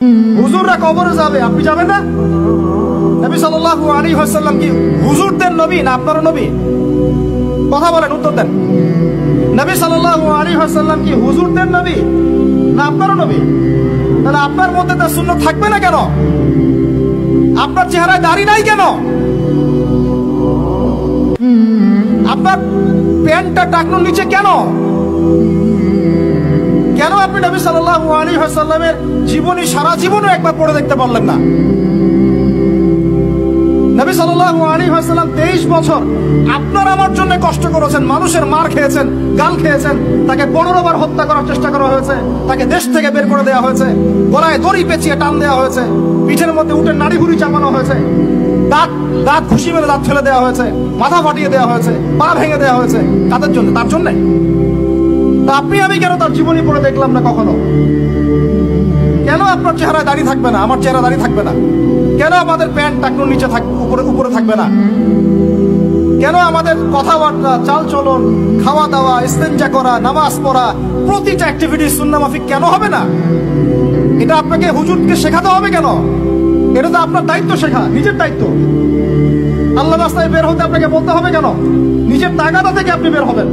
হুজুররা কবরে যাবে, আপনি যাবেন না? নবী সাল্লাল্লাহু আলাইহি ওয়াসাল্লাম কি হুজুরদের নবী না আপনারও নবী? কথা বলেন, উত্তর দেন। নবী সাল্লাল্লাহু আলাইহি ওয়াসাল্লাম কি হুজুরদের নবী না আপনারও নবী? তাহলে আপনার মধ্যে তার সুন্নাত থাকবে না কেন? আপনার চেহারায় দাড়ি নাই কেন? আপনার প্যান্টটা টাকনুর নিচে কেন? কেন আপনি নবী সাল্লাল্লাহু আলাইহি ওয়াসাল্লামের জীবনী সারা জীবনও একবার পড়ে দেখতে পারলেন না? নবী সাল্লাল্লাহু আলাইহি ওয়াসাল্লাম 23 বছর আপনার আমার জন্য কষ্ট করেছেন, মানুষের মার খেয়েছেন, গাল খেয়েছেন, তাকে 15 বার হত্যা করার চেষ্টা করা হয়েছে, তাকে দেশ থেকে বের করে দেওয়া হয়েছে, গলায় দড়ি পেঁচিয়ে টান দেওয়া হয়েছে, পিঠের মধ্যে উঠে নাড়ি ভুড়ি চাপানো হয়েছে, দাঁত ঘুষি মেরে দাঁত ফেলে দেওয়া হয়েছে, মাথা ফাটিয়ে দেওয়া হয়েছে, পা ভেঙে দেওয়া হয়েছে। কাদের জন্য? তার জন্য। তা আপনি আমি কেন তার জীবনী পড়ে দেখলাম না কখনো? কেন আপনার চেহারায় দাড়ি থাকবে না, আমার চেহারা দাড়ি থাকবে না? কেন আমাদের প্যান্ট টাকনুর নিচে উপরে থাকবে না? কেন আমাদের কথাবার্তা, চাল চলন, খাওয়া দাওয়া, ইস্তেঞ্জা করা, নামাজ পড়া, প্রতিটা অ্যাক্টিভিটি সুন্নাহ মাফিক কেন হবে না? এটা আপনাকে হুজুরকে শেখাতে হবে কেন? এটা তো আপনার দায়িত্ব, শেখা নিজের দায়িত্ব। আল্লাহর রাস্তায় বের হতে আপনাকে বলতে হবে কেন? নিজের তাগাদা থেকে আপনি বের হবেন।